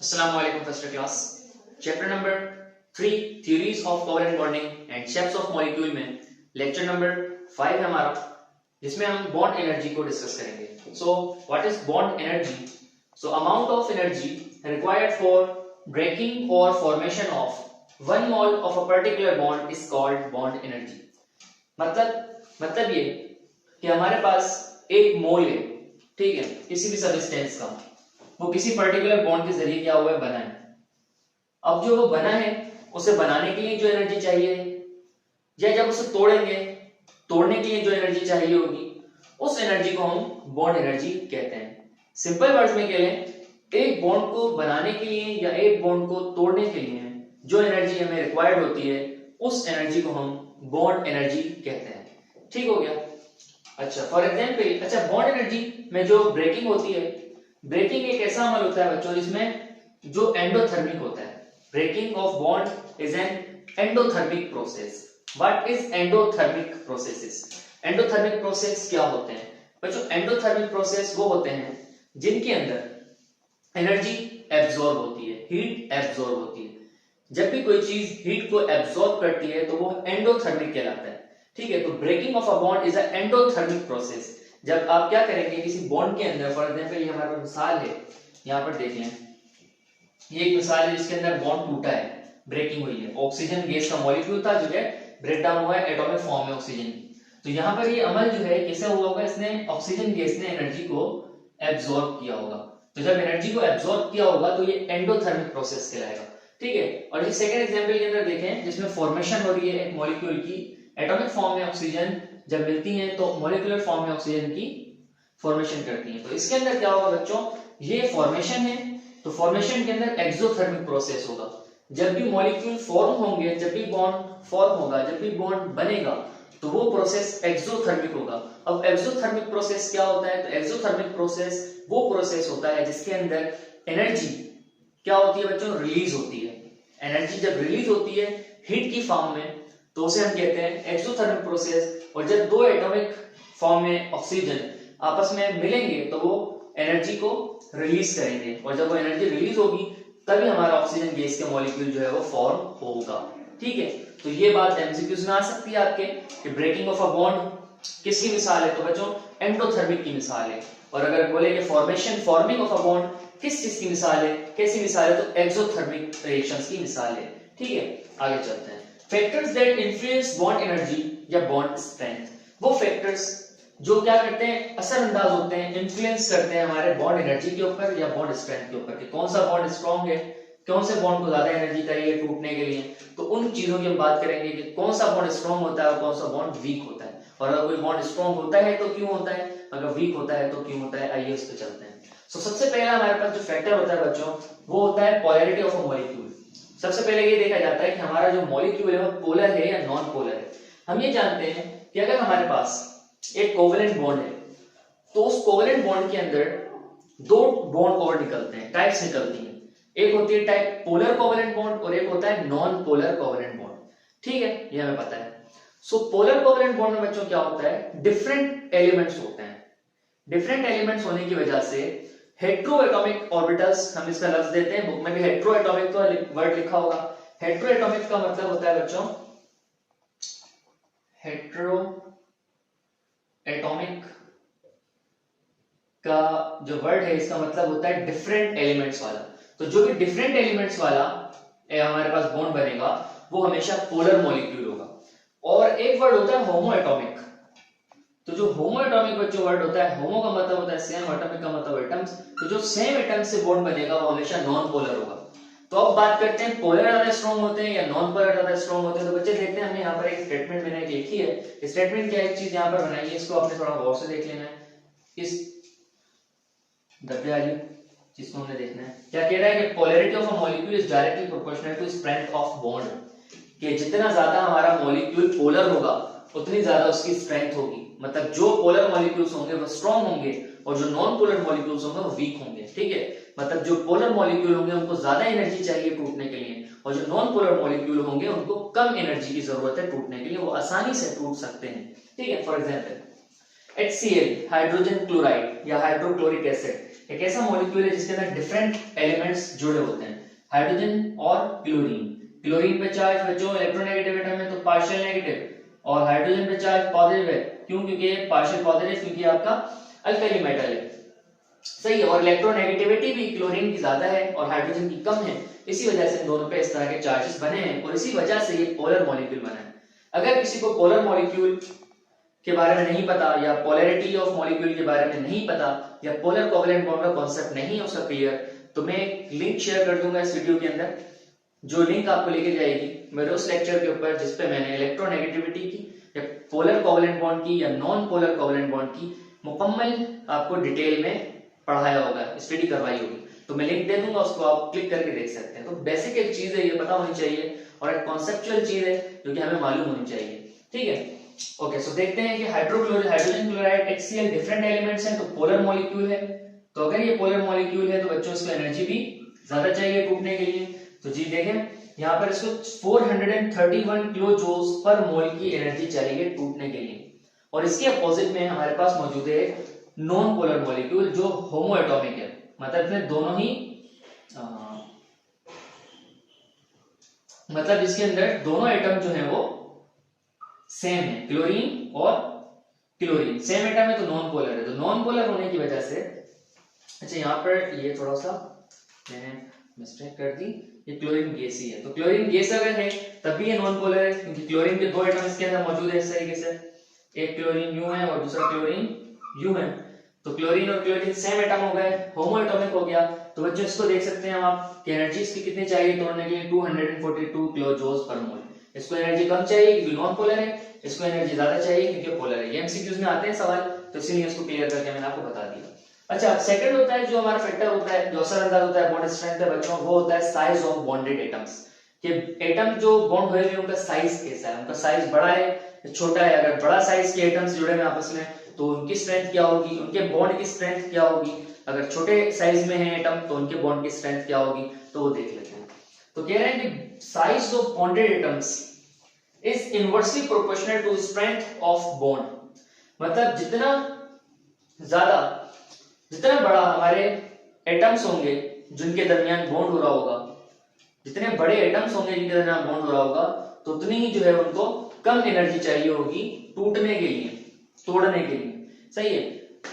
Assalamu alaikum first class. Chapter number 3 theories of covalent bonding and shapes of molecule में lecture number 5 है हमारा, जिसमें हम bond energy को डिस्कस करेंगे. So what is bond energy? So amount of energy required for breaking और formation of 1 mole of a particular bond is called bond energy. मतलब ये कि हमारे पास एक मोल है, ठीक है, किसी भी सब्सटेंस का, वो किसी पर्टिकुलर बॉन्ड के जरिए क्या हुआ है, बना है. अब जो वो बना है उसे बनाने के लिए जो एनर्जी चाहिए या जब उसे तोड़ने के लिए जो एनर्जी चाहिए होगी, उस एनर्जी को हम बॉन्ड एनर्जी कहते हैं. सिंपल वर्ड्स में कह लें, एक बॉन्ड को बनाने के लिए या एक बॉन्ड को तोड़ने के लिए जो एनर्जी हमें रिक्वायर्ड होती है, उस एनर्जी को हम बॉन्ड एनर्जी कहते हैं. ठीक हो गया. अच्छा, फॉर एग्जाम्पल, बॉन्ड एनर्जी में जो ब्रेकिंग होती है, ब्रेकिंग एक ऐसा अमल होता है बच्चों जिसमें जो एंडोथर्मिक होता है. Breaking of bond is an endothermic process. What is endothermic processes? Endothermic process क्या होते हैं बच्चों? एंडोथर्मिक प्रोसेस वो होते हैं जिनके अंदर एनर्जी एब्जॉर्ब होती है, हीट एब्जॉर्ब होती है. जब भी कोई चीज हीट को एब्जॉर्ब करती है तो वो एंडोथर्मिक कहलाता है. ठीक है, तो breaking of a bond is a endothermic process. जब आप क्या करेंगे किसी बॉन्ड के अंदर, फॉर एग्जांपल ये हमारे पास मिसाल है, यहाँ पर देख लें, ये एक मिसाल है जिसके अंदर बॉन्ड टूटा है, ब्रेकिंग हुई है. ऑक्सीजन गैस का मॉलिक्यूल था जो है ब्रेक डाउन हुआ है एटॉमिक फॉर्म में ऑक्सीजन की. तो यहाँ पर ये अमल जो है कैसे हुआ होगा, इसने ऑक्सीजन गैस ने एनर्जी को एब्जॉर्ब किया होगा. तो जब एनर्जी को एब्जॉर्ब किया होगा तो ये एंडोथर्मिक प्रोसेस कहलाएगा. ठीक है. और ये सेकंड एग्जांपल के अंदर देखें जिसमें फॉर्मेशन हो रही है एक मॉलिक्यूल की. एटॉमिक फॉर्म में ऑक्सीजन जब मिलती है तो मॉलिक्यूलर फॉर्म में ऑक्सीजन की फॉर्मेशन करती है. तो इसके अंदर क्या होगा बच्चों, ये फॉर्मेशन है, तो फॉर्मेशन के अंदर एक्सोथर्मिक प्रोसेस होगा. जब भी मॉलिक्यूल फॉर्म होंगे, जब भी बॉन्ड फॉर्म होगा, जब भी बॉन्ड बनेगा, तो वो प्रोसेस एक्सोथर्मिक होगा. अब एक्सोथर्मिक प्रोसेस क्या होता है? तो एक्सोथर्मिक प्रोसेस वो प्रोसेस होता है जिसके अंदर एनर्जी क्या होती है बच्चों, रिलीज होती है. एनर्जी जब रिलीज होती है हीट की फॉर्म में तो उसे हम कहते हैं एक्सोथर्मिक प्रोसेस. और जब दो एटॉमिक फॉर्म में ऑक्सीजन आपस में मिलेंगे तो वो एनर्जी को रिलीज करेंगे, और जब वो एनर्जी रिलीज होगी तभी हमारा ऑक्सीजन गैस के मॉलिक्यूल जो है वो फॉर्म होगा. ठीक है. तो ये बात एमसीक्यूज में आ सकती है आपके कि ब्रेकिंग ऑफ अ बॉन्ड किसकी मिसाल है? तो बच्चों एंडोथर्मिक की मिसाल है. और अगर बोले कि फॉर्मिंग ऑफ अ बॉन्ड किस चीज की मिसाल है, कैसी मिसाल है? तो एक्सोथर्मिक रिएक्शंस की मिसाल है. ठीक है, आगे चलते हैं. Factors that influence bond energy या बॉन्ड स्ट्रेंथ. वो फैक्टर्स जो क्या करते हैं, असरअंदाज होते हैं, इन्फ्लुएंस करते हैं हमारे बॉन्ड एनर्जी के ऊपर या बॉन्ड स्ट्रेंथ के ऊपर, कि कौन सा बॉन्ड स्ट्रांग है, कौन से बॉन्ड को ज्यादा एनर्जी चाहिए टूटने के लिए. तो उन चीजों की हम बात करेंगे कि कौन सा बॉन्ड स्ट्रांग होता है और कौन सा बॉन्ड वीक होता है. और अगर कोई बॉन्ड स्ट्रांग होता है तो क्यों होता है, अगर वीक होता है तो क्यों होता है. आइए उस पर चलते हैं. सबसे पहला हमारे पास जो फैक्टर होता है बच्चों, वो होता है पोलैरिटी ऑफ अ मॉलिक्यूल. सबसे पहले ये देखा जाता है कि हमारा जो मॉलिक्यूल है वो पोलर है या नॉन पोलर है. हम ये जानते हैं कि अगर हमारे पास एक कोवेलेंट बॉन्ड है तो उस कोवेलेंट बॉन्ड के अंदर दो बॉन्ड और निकलते हैं, टाइप्स निकलती हैं. एक होती है टाइप पोलर कोवेलेंट बॉन्ड और एक होता है नॉन पोलर कोवेलेंट बॉन्ड. ठीक है, ये हमें पता है. सो पोलर कोवेलेंट बॉन्ड में बच्चों क्या होता है, डिफरेंट एलिमेंट्स होते हैं. डिफरेंट एलिमेंट्स होने की वजह से हेट्रोएटॉमिक ऑर्बिटल्स, हम इसका लफ्ज देते हैं, बुक में भी हेट्रोएटॉमिक तो वर्ड लिखा होगा. हेट्रोएटॉमिक का मतलब होता है बच्चों, हेट्रोएटॉमिक का जो वर्ड है इसका मतलब होता है डिफरेंट एलिमेंट्स वाला. तो जो भी डिफरेंट एलिमेंट्स वाला हमारे पास बॉन्ड बनेगा वो हमेशा पोलर मॉलिक्यूल होगा. और एक वर्ड होता है होमोएटॉमिक. तो जो होमोएटॉमिक बच्चों वर्ड होता है, होमो का मतलब होता है सेम, एटॉमिक का मतलब एटम्स. तो जो सेम एटम्स से बॉन्ड बनेगा वो हमेशा नॉन पोलर होगा. तो अब बात करते हैं पोलर ज्यादा स्ट्रांग होते हैं या नॉन पोलर ज्यादा स्ट्रांग होते हैं. तो बच्चे देखते हैं, हमने यहाँ पर एक स्टेटमेंट मैंने लिखी है. स्टेटमेंट क्या, एक चीज यहाँ पर बनाई है, इसको आपने थोड़ा गौर से देख लेना है. इस डब्बे वाली जिसको हमने देखना है, क्या कह रहा है कि polarity of a molecule is directly proportional to strength of bond. कि जितना ज्यादा हमारा मॉलिक्यूल पोलर होगा उतनी ज्यादा उसकी स्ट्रेंथ होगी. मतलब जो पोलर मॉलिक्यूल्स होंगे वो स्ट्रांग होंगे और जो नॉन पोलर मॉलिक्यूल्स होंगे वो वीक होंगे. ठीक है, मतलब जो पोलर मॉलिक्यूल होंगे उनको ज्यादा एनर्जी चाहिए टूटने के लिए, और जो नॉन पोलर मॉलिक्यूल होंगे उनको कम एनर्जी की जरूरत है टूटने के लिए, वो आसानी से टूट सकते हैं. ठीक है, for example HCl hydrogen chloride या हाइड्रोक्लोरिक एसिड एक ऐसा मॉलिक्यूल है जिसके अंदर डिफरेंट एलिमेंट्स जुड़े होते हैं, हाइड्रोजन और क्लोरीन। क्लोरीन पे चार्ज बच्चों इलेक्ट्रोनेगेटिव एटम है तो पार्शियल नेगेटिव, और हाइड्रोजन पे चार्ज पॉजिटिव है, क्यों? क्योंकि ये पार्शियल पॉजिटिव, क्योंकि आपका अल्कली मेटल है, सही है। और इलेक्ट्रोनेगेटिविटी भी क्लोरीन की ज्यादा है और हाइड्रोजन की कम है, इसी वजह से इन दोनों पे इस तरह के चार्जेस बने हैं और इसी वजह से ये पोलर मॉलिक्यूल बना है। अगर किसी को पोलर मॉलिक्यूल के बारे में नहीं पता या पोलैरिटी ऑफ मॉलिक्यूल के बारे में नहीं पता या पोलर कोवेलेंट बॉन्ड का कॉन्सेप्ट नहीं है उसका क्लियर, तो मैं एक लिंक शेयर कर दूंगा इस वीडियो के अंदर, जो लिंक आपको लेके जाएगी मेरे उस लेक्चर के ऊपर जिसपे मैंने इलेक्ट्रोनेगेटिविटी की या पोलर कोवेलेंट बॉन्ड की या नॉन पोलर कोवेलेंट बॉन्ड की मुकम्मल आपको डिटेल में पढ़ाया होगा, स्टडी करवाई होगी, तो मैं लिंक दे दूंगा, उसको आप क्लिक करके देख सकते हैं। तो बेसिक एक चीज है, ये पता होनी चाहिए और एक कॉन्सेप्चुअल चीज है जो कि हमें मालूम होनी चाहिए, ठीक है। ओके, सो देखते हैं कि hydrogen chloride HCl different elements हैं तो पोलर मॉलिक्यूल है, तो अगर ये पोलर मॉलिक्यूल है तो बच्चों इसको एनर्जी भी ज्यादा चाहिए टूटने के लिए। तो जी देखें यहाँ पर इसको 431 किलो जूल्स पर मोल की एनर्जी चाहिए टूटने के लिए, और इसके अपोजिट में हमारे पास मौजूद है नॉन पोलर मॉलिक्यूल जो होमो एटॉमिक है, मतलब इसमें दोनों ही मतलब इसके अंदर दोनों एटम जो है वो सेम है, क्लोरीन और क्लोरीन सेम एटम है तो नॉन पोलर है। तो नॉन पोलर होने की वजह से, अच्छा यहाँ पर ये थोड़ा सा मैंने मिस्टेक कर दी, ये क्लोरीन गैस ही है, तो क्लोरीन गैस अगर है तभी ये नॉन पोलर है, क्योंकि क्लोरीन के दो एटम इसके अंदर मौजूद है इस तरीके से, एक क्लोरीन यू है और दूसरा क्लोरीन यू है, तो क्लोरीन और क्लोरीन सेम एटम हो गए, होमो एटॉमिक हो गया। तो बच्चों इसको देख सकते हैं आप कि एनर्जी इसकी कितनी चाहिए तोड़ने के लिए 242 किलो जूल्स पर मोल। इसको एनर्जी कम चाहिए क्योंकि नॉन पोलर है, इसको एनर्जी ज्यादा चाहिए क्योंकि पोलर है। ये एमसीक्यूज में आते हैं सवाल, तो इसीलिए इसको क्लियर करके मैंने आपको बता दिया। अच्छा, सेकंड होता है जो हमारा फैक्टर होता है जो असरअंदाज होता है बॉन्ड स्ट्रेंथ पे बच्चों, वो होता है साइज ऑफ बॉन्डेड एटम्स, कि एटम जो बॉन्ड हुए हैं उनका साइज कैसा है, उनका साइज बड़ा है या छोटा है। अगर बड़ा साइज के एटम्स जुड़े हुए आपस में तो उनकी स्ट्रेंथ क्या होगी, उनके बॉन्ड की स्ट्रेंथ क्या होगी। अगर छोटे साइज में है एटम तो उनके बॉन्ड की स्ट्रेंथ क्या होगी, तो वो देख लेते हैं। तो कह रहे हैं कि size of bonded atoms is inversely proportional to strength of bond, मतलब जितना बड़ा हमारे एटम्स होंगे जिनके दरमियान बॉन्ड हो रहा होगा, जितने बड़े एटम्स होंगे जिनके दरमियान बॉन्ड हो रहा होगा, तो उतनी ही जो है उनको कम एनर्जी चाहिए होगी टूटने के लिए, तोड़ने के लिए, सही है।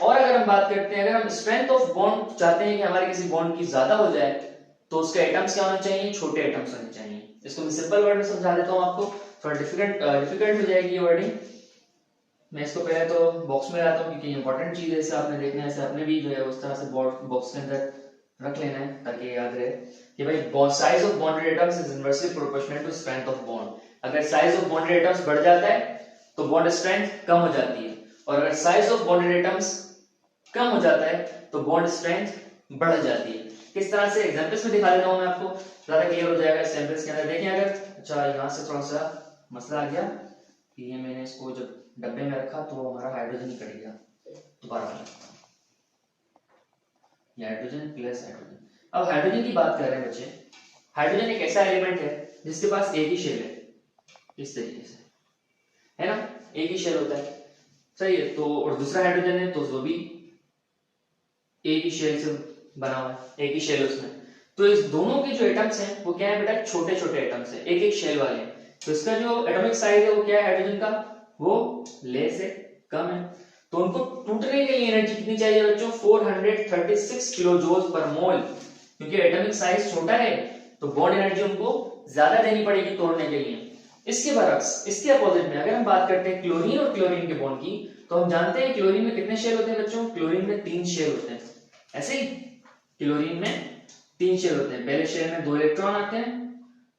और अगर हम बात करते हैं, अगर हम स्ट्रेंथ ऑफ बॉन्ड चाहते हैं कि हमारे किसी बॉन्ड की ज्यादा हो जाए, तो उसके एटम्स क्या होने चाहिए, छोटे एटम्स होने चाहिए। इसको मैं सिंपल वर्ड में समझा देता हूं आपको, थोड़ा डिफिकल्ट हो जाएगी ये वर्डिंग। मैं इसको पहले तो बॉक्स में लाता हूं क्योंकि इंपॉर्टेंट चीज है, इसे आपने देखना है, इसे आपने भी जो है उस तरह से बॉक्स के अंदर रख लेना है ताकि याद रहे कि भाई size of bonded atoms is inversely proportional to strength of bond. अगर साइज ऑफ बॉन्डेड एटम्स बढ़ जाता है तो बॉन्ड स्ट्रेंथ कम हो जाती है, और अगर size of bonded atoms come हो जाता है तो बॉन्ड स्ट्रेंथ बढ़ जाती है। किस तरह से एग्जांपल्स में दिखा देता हूं मैं आपको, ज्यादा क्लियर हो जाएगा एग्जांपल्स के अंदर। देखिए अगर, अच्छा यहाँ से थोड़ा सा मसला आ गया कि ये मैंने इसको जब डब्बे में रखा तो हमारा हाइड्रोजन कट गया, दोबारा हाइड्रोजन प्लस हाइड्रोजन। अब हाइड्रोजन की बात कर रहे हैं बच्चे, हाइड्रोजन एक ऐसा एलिमेंट है जिसके पास एक ही शेल है, इस तरीके से है ना, एक ही शेल होता है, सही है। तो और दूसरा हाइड्रोजन है तो वो भी एक ही शेल से बना हुआ है, एक ही शेल उसमें। तो इस दोनों के जो एटम्स हैं वो क्या है बेटा, छोटे छोटे एटम्स हैं, एक एक शेल वाले हैं। तो इसका जो एटॉमिक साइज है वो क्या है हाइड्रोजन का, वो लेस है, कम है। तो उनको टूटने के लिए एनर्जी कितनी चाहिए बच्चों, 436 किलो जूल पर मोल। क्योंकि एटॉमिक साइज छोटा है तो बॉन्ड एनर्जी उनको ज्यादा देनी पड़ेगी तोड़ने के लिए। इसके बरक्स, इसके अपोजिट में अगर हम बात करते हैं क्लोरीन और क्लोरीन के बॉन्ड की, तो हम जानते हैं क्लोरीन में कितने शेल होते हैं बच्चों, क्लोरीन में 3 शेल होते हैं। ऐसे ही क्लोरीन में 3 शेल होते हैं, पहले शेल में 2 इलेक्ट्रॉन आते हैं,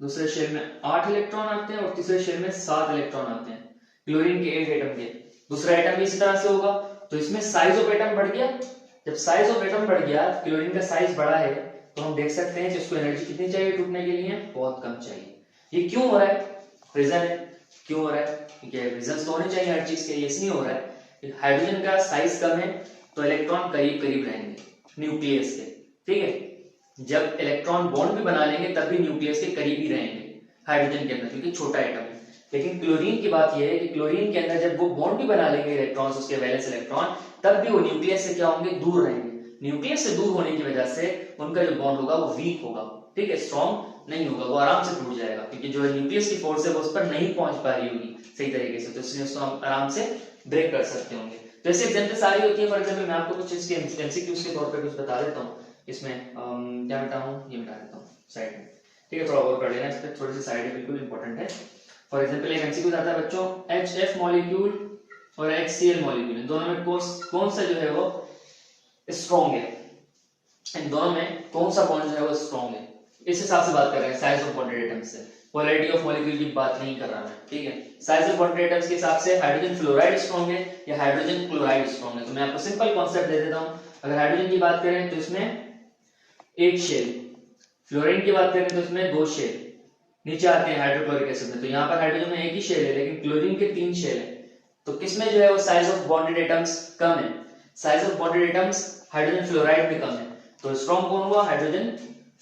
दूसरे शेल में 8 इलेक्ट्रॉन आते हैं और तीसरे शेल में 7 इलेक्ट्रॉन आते हैं क्लोरीन के एक एटम के। दूसरा एटम भी इसी तरह से होगा, तो इसमें साइज ऑफ एटम बढ़ गया। जब साइज ऑफ एटम बढ़ गया, क्लोरीन का साइज बड़ा है, तो हम देख सकते हैं कि इसको एनर्जी कितनी चाहिए टूटने के लिए, बहुत कम चाहिए। ये क्यों हो रहा है, रीजन है क्यों हो रहा है, क्योंकि रीजन तो होने चाहिए हर चीज के, इसलिए हो रहा है। हाइड्रोजन का साइज कम है तो इलेक्ट्रॉन करीब करीब रहेंगे न्यूक्लियस के, ठीक है। जब इलेक्ट्रॉन बॉन्ड भी बना लेंगे तब भी न्यूक्लियस के करीब ही रहेंगे हाइड्रोजन के अंदर, क्योंकि छोटा एटम है। लेकिन क्लोरीन की बात यह है कि क्लोरीन के अंदर जब वो बॉन्ड भी बना लेंगे इलेक्ट्रॉन्स, उसके वैलेंस इलेक्ट्रॉन, तब भी वो न्यूक्लियस से क्या होंगे, दूर रहेंगे। न्यूक्लियस से दूर होने की वजह से उनका जो बॉन्ड होगा वो वीक होगा, ठीक है, स्ट्रॉन्ग नहीं होगा, वो आराम से टूट जाएगा, क्योंकि जो न्यूक्लियस की फोर्स है वो उस पर नहीं पहुंच पा रही होगी सही तरीके से, तो इसलिए उसको हम आराम से ब्रेक कर सकते होंगे। तो ऐसे एग्जाम्पल सारी होती है। फॉर एग्जाम्पल मैं आपको कुछ इसके एमसीक्यूज के तौर पर कुछ बता देता हूँ। इसमें क्या बताऊँ, ये बता देता हूँ साइड में, ठीक है, थोड़ा और कर लेना, इस पर थोड़ी सी साइड है, बिल्कुल इंपॉर्टेंट है। फॉर एग्जाम्पल एक एमसीक्यू आता है बच्चों, HF मॉलिक्यूल और HCl मॉलिक्यूल, दोनों में कौन सा जो है वो स्ट्रॉन्ग है, इन दोनों में कौन सा बॉन्ड जो है वो स्ट्रॉन्ग है, इस हिसाब से बात कर रहे हैं साइज ऑफ बॉन्डेड एटम्स से। पोलैरिटी ऑफ मॉलिक्यूल की बात नहीं कर रहा मैं, ठीक है। साइज ऑफ बॉन्डेड एटम्स के हिसाब से हाइड्रोजन फ्लोराइड स्ट्रॉन्ग है या हाइड्रोजन क्लोराइड स्ट्रॉन्ग है। तो मैं आपको सिंपल कॉन्सेप्ट दे देता हूं। अगर हाइड्रोजन की बात करें तो इसमें एक शेल, फ्लोरीन की बात करें तो इसमें दो शेल, नीचे आते हैं हाइड्रोक्लोरिक एसिड में, तो यहाँ पर हाइड्रोजन में एक ही शेल है, लेकिन क्लोरीन के 3 शेल है। तो किसमें जो है वो size of bonded atoms come है, size of bonded atoms hydrogen fluoride में कम है। तो स्ट्रॉन्ग कौन हुआ, हाइड्रोजन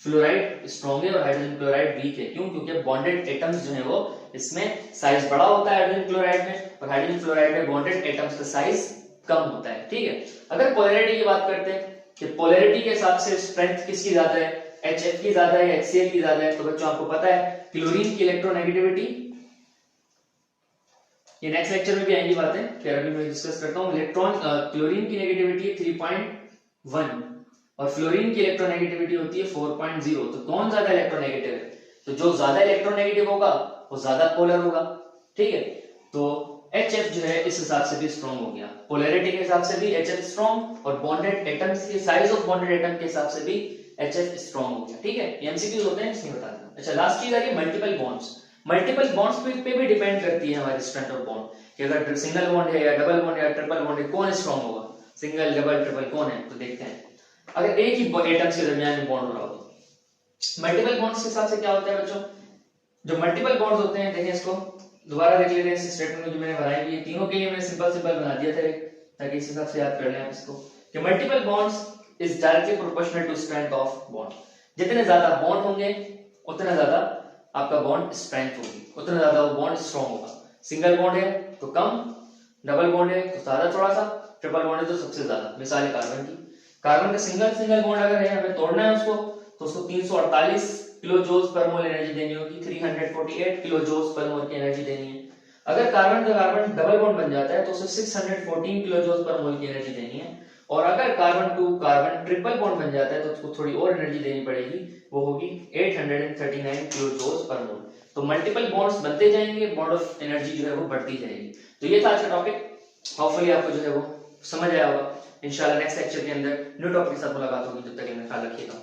फ्लोराइड स्ट्रॉन्ग है और हाइड्रोजन क्लोराइड वीक है। क्यों, क्योंकि बॉन्डेड एटम्स जो है वो इसमें साइज बड़ा होता है हाइड्रोजन क्लोराइड में, और हाइड्रोजन फ्लोराइड में बॉन्डेड एटम्स का साइज कम होता है, ठीक है। अगर पोलैरिटी की बात करते हैं कि पोलैरिटी के हिसाब से स्ट्रेंथ किसकी ज्यादा है, HF की ज्यादा है, HCl की ज्यादा है, तो बच्चों आपको पता है क्लोरीन की इलेक्ट्रोनेगेटिविटी, ये नेक्स्ट लेक्चर में भी आएंगी बातें, फिर अभी मैं डिस्कस करता हूं। क्लोरीन की नेगेटिविटी 3.1 और फ्लोरीन की इलेक्ट्रोनेगेटिविटी होती है 4.0। तो कौन ज्यादा इलेक्ट्रोनेगेटिव है, तो जो ज्यादा इलेक्ट्रोनेगेटिव होगा वो ज्यादा पोलर होगा, ठीक है। तो HF जो है इस हिसाब से भी स्ट्रॉन्ग हो गया, पोलैरिटी के हिसाब से भी HF स्ट्रॉन्ग, और बॉन्डेड एटम्स के साइज ऑफ बॉन्डेड एटम के हिसाब से भी HF स्ट्रॉन्ग हो गया, ठीक है। एमसीक्यूज होते हैं, इसलिए बता दें। अच्छा, लास्ट चीज आ रही है मल्टीपल बॉन्ड्स। मल्टीपल बॉन्ड्स पे भी डिपेंड करती है हमारी स्ट्रेंथ ऑफ बॉन्ड, कि अगर सिंगल बॉन्ड है या डबल बॉन्ड है या ट्रिपल बॉन्ड है, कौन स्ट्रॉन्ग होगा, सिंगल डबल ट्रिपल कौन है, तो देखते हैं। अगर एक ही एटम्स के दरमियान में बॉन्ड हो रहा हो तो मल्टीपल बॉन्ड्स के हिसाब से क्या होता है बच्चों, जो मल्टीपल बॉन्ड्स होते हैं, देखिए इसको दोबारा देख लेते हैं, इस स्टेटमेंट में जो मैंने बनाई है, तीनों के लिए मैंने सिंपल बना दिया था ताकि इस हिसाब से याद कर लें आप इसको, कि multiple bonds is directly proportional to strength of bond. जितने ज्यादा बॉन्ड होंगे उतना ज्यादा आपका बॉन्ड स्ट्रेंथ होगी, उतना ज्यादा वो बॉन्ड स्ट्रॉन्ग होगा। सिंगल बॉन्ड है तो कम, डबल बॉन्ड है तो ज्यादा थोड़ा सा, ट्रिपल बॉन्ड है तो सबसे ज्यादा। मिसाल है कार्बन की, कार्बन का सिंगल बॉन्ड अगर है, हमें तोड़ना है उसको, तो उसको 348 किलो जूल्स पर मोल एनर्जी देनी होगी, 348 किलो जूल्स पर मोल की एनर्जी देनी है। अगर कार्बन का कार्बन डबल बॉन्ड बन जाता है तो उसे 614 किलो जूल्स पर मोल की एनर्जी देनी है, और अगर carbon to carbon triple bond बन जाता है तो उसको थोड़ी और एनर्जी देनी पड़ेगी, वो होगी 839 किलो जूल्स पर मोल। तो मल्टीपल बॉन्ड्स बनते जाएंगे, बॉन्ड ऑफ एनर्जी जो है वो बढ़ती जाएगी। तो ये था आज का टॉपिक, होपफुली आपको जो है वो समझ आया होगा। इंशाल्लाह नेक्स्ट लेक्चर के अंदर न्यू टॉपिक के साथ मुलाकात होगी, तब तक के लिए ख्याल रखिएगा।